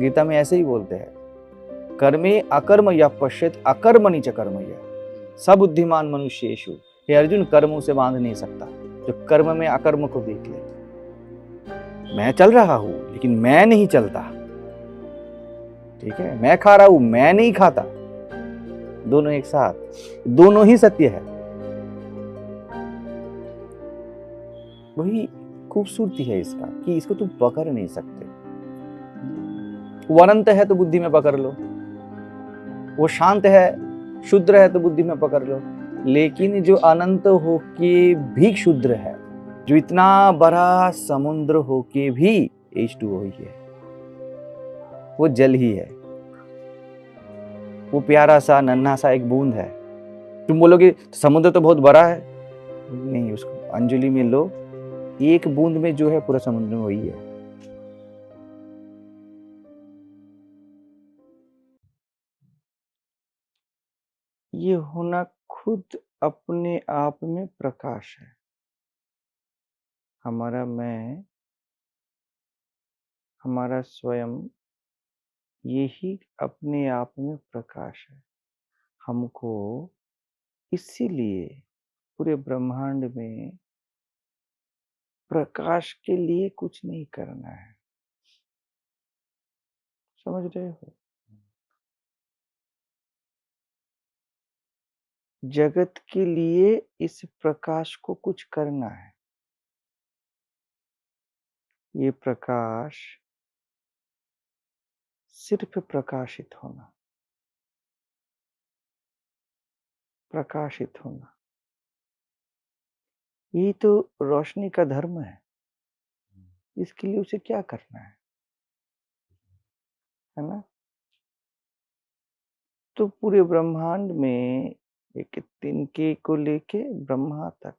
गीता में ऐसे ही बोलते हैं, कर्मे अकर्म या पश्यत अकर्मणि च कर्मया सब बुद्धिमान मनुष्येषु। हे अर्जुन, कर्मों से बांध नहीं सकता, जो कर्म में अकर्म को देख ले। मैं चल रहा हूं लेकिन मैं नहीं चलता, ठीक है। मैं खा रहा हूं, मैं नहीं खाता, दोनों एक साथ, दोनों ही सत्य है। वही खूबसूरती है इसका कि इसको तुम पकड़ नहीं सकते। वो अनंत है तो बुद्धि में पकड़ लो, वो शांत है, शुद्र है तो बुद्धि में पकड़ लो। लेकिन जो अनंत होके भी क्षुद्र है, जो इतना बड़ा समुद्र होके भी H2O ही है, वो जल ही है, वो प्यारा सा नन्हा सा एक बूंद है। तुम बोलोगे समुद्र तो बहुत बड़ा है, नहीं, उसको अंजलि में लो, एक बूंद में जो है पूरा समुद्र में वही है। ये होना खुद अपने आप में प्रकाश है। हमारा मैं, हमारा स्वयं, यही अपने आप में प्रकाश है। हमको इसीलिए पूरे ब्रह्मांड में प्रकाश के लिए कुछ नहीं करना है। समझ रहे हो? जगत के लिए इस प्रकाश को कुछ करना है। ये प्रकाश सिर्फ प्रकाशित होना, प्रकाशित होना, यही तो रोशनी का धर्म है। इसके लिए उसे क्या करना है ना? तो पूरे ब्रह्मांड में एक तिनके को लेके ब्रह्मा तक,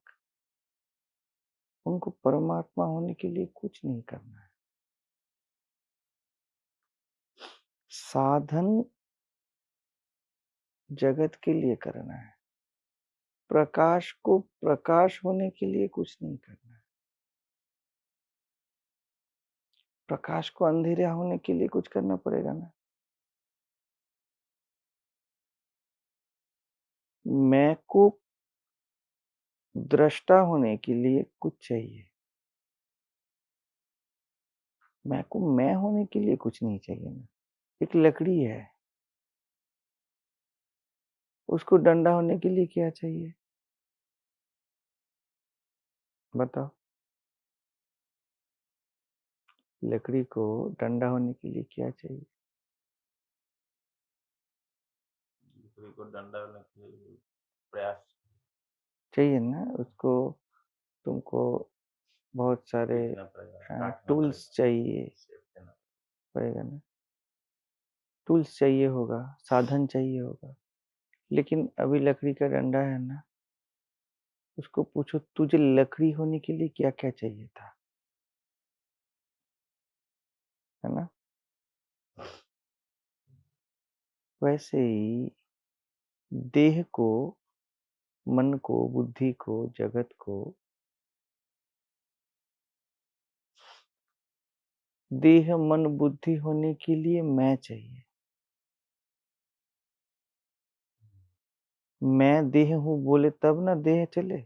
उनको परमात्मा होने के लिए कुछ नहीं करना है। साधन जगत के लिए करना है, प्रकाश को प्रकाश होने के लिए कुछ नहीं करना है, प्रकाश को अंधेरा होने के लिए कुछ करना पड़ेगा ना। मैं को दृष्टा होने के लिए कुछ चाहिए, मैं को मैं होने के लिए कुछ नहीं चाहिए ना। एक लकड़ी है, उसको डंडा होने के लिए क्या चाहिए बताओ? लकड़ी को डंडा होने के लिए क्या चाहिए? लकड़ी को डंडा होने के लिए प्रयास चाहिए ना उसको। तुमको बहुत सारे टूल्स चाहिए, पड़ेगा ना, टूल्स चाहिए होगा, साधन चाहिए होगा। लेकिन अभी लकड़ी का डंडा है ना, उसको पूछो तुझे लकड़ी होने के लिए क्या क्या चाहिए था, है ना? वैसे ही देह को, मन को, बुद्धि को, जगत को, देह मन बुद्धि होने के लिए मैं चाहिए। मैं देह हूँ बोले तब ना देह चले।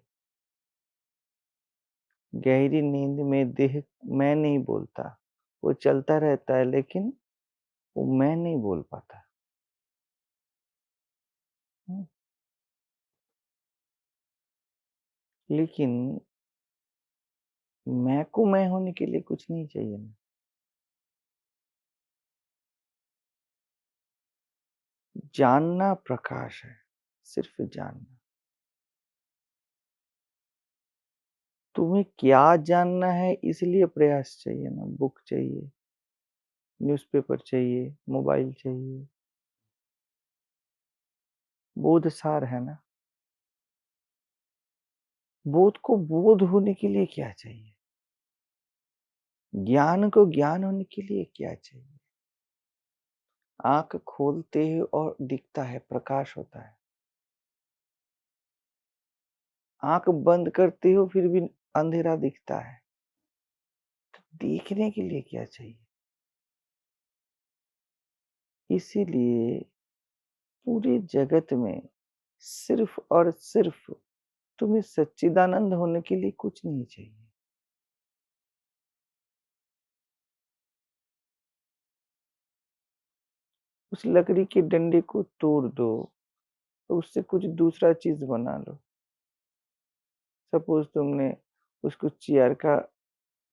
गहरी नींद में देह मैं नहीं बोलता, वो चलता रहता है लेकिन वो मैं नहीं बोल पाता। लेकिन मैं को मैं होने के लिए कुछ नहीं चाहिए ना। जानना प्रकाश है, सिर्फ जानना। तुम्हें क्या जानना है इसलिए प्रयास चाहिए ना, बुक चाहिए, न्यूज़पेपर चाहिए, मोबाइल चाहिए, बोध सार है ना। बोध को बोध होने के लिए क्या चाहिए? ज्ञान को ज्ञान होने के लिए क्या चाहिए? आंख खोलते ही और दिखता है, प्रकाश होता है। आंख बंद करते हो फिर भी अंधेरा दिखता है। तो देखने के लिए क्या चाहिए? इसीलिए पूरे जगत में सिर्फ और सिर्फ तुम्हें सच्चिदानंद होने के लिए कुछ नहीं चाहिए। उस लकड़ी के डंडे को तोड़ दो, तो उससे कुछ दूसरा चीज बना लो। सपोज तुमने उसको चेयर का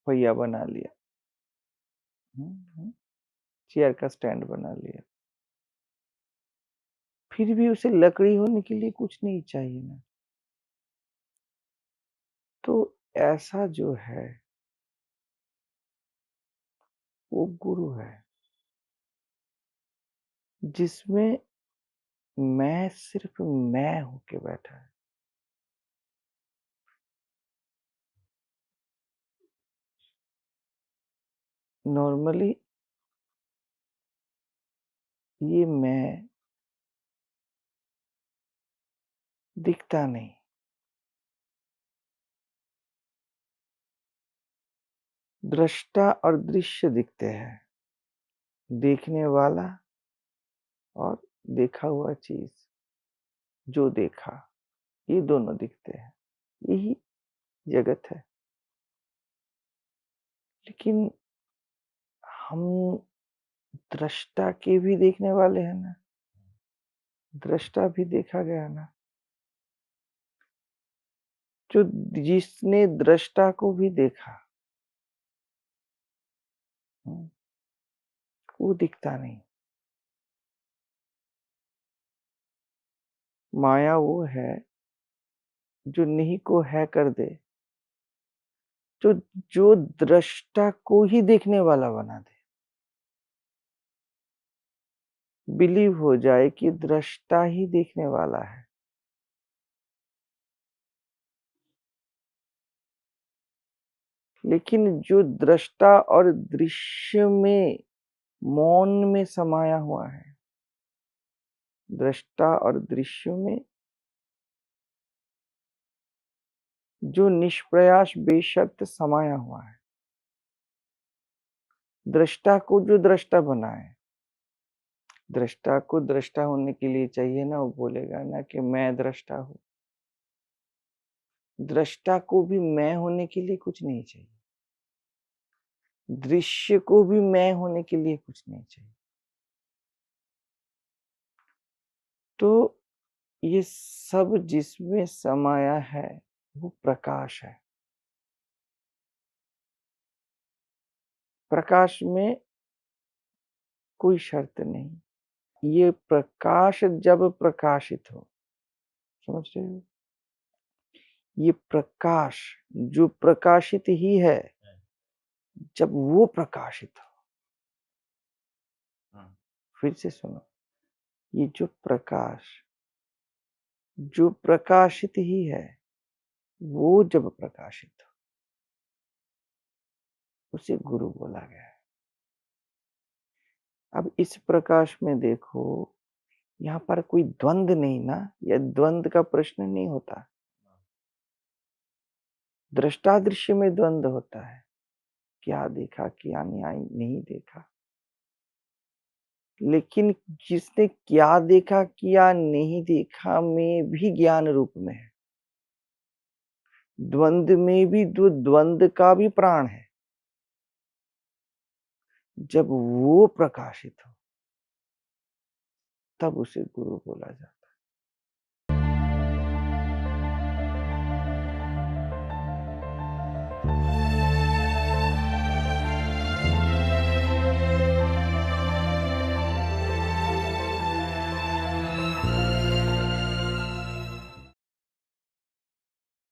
पहिया बना लिया, चेयर का स्टैंड बना लिया, फिर भी उसे लकड़ी होने के लिए कुछ नहीं चाहिए ना। तो ऐसा जो है वो गुरु है, जिसमें मैं सिर्फ मैं होके बैठा है। नॉर्मली ये मैं दिखता नहीं, दृष्टा और दृश्य दिखते हैं, देखने वाला और देखा हुआ चीज, जो देखा, ये दोनों दिखते हैं। यही जगत है। लेकिन हम दृष्टा के भी देखने वाले हैं ना, दृष्टा भी देखा गया ना। जो जिसने दृष्टा को भी देखा, वो दिखता नहीं। माया वो है जो नहीं को है कर दे, जो जो दृष्टा को ही देखने वाला बना दे। बिलीव हो जाए कि दृष्टा ही देखने वाला है। लेकिन जो दृष्टा और दृश्य में मौन में समाया हुआ है, दृष्टा और दृश्य में जो निष्प्रयास बेशर्त समाया हुआ है, दृष्टा को जो दृष्टा बनाए, दृष्टा को दृष्टा होने के लिए चाहिए ना, वो बोलेगा ना कि मैं दृष्टा हूं। दृष्टा को भी मैं होने के लिए कुछ नहीं चाहिए, दृश्य को भी मैं होने के लिए कुछ नहीं चाहिए। तो ये सब जिसमें समाया है वो प्रकाश है। प्रकाश में कोई शर्त नहीं। ये प्रकाश जब प्रकाशित हो, समझ रहे हो, ये प्रकाश जो प्रकाशित ही है, जब वो प्रकाशित हो, फिर से सुनो, ये जो प्रकाश जो प्रकाशित ही है, वो जब प्रकाशित हो, उसे गुरु बोला गया है। अब इस प्रकाश में देखो, यहाँ पर कोई द्वंद नहीं ना, या द्वंद का प्रश्न नहीं होता। दृष्टादृश्य में द्वंद होता है, क्या देखा क्या नहीं देखा। लेकिन जिसने क्या देखा क्या नहीं देखा में भी ज्ञान रूप में है, द्वंद में भी द्वंद का भी प्राण है। जब वो प्रकाशित हो, तब उसे गुरु बोला जाता है।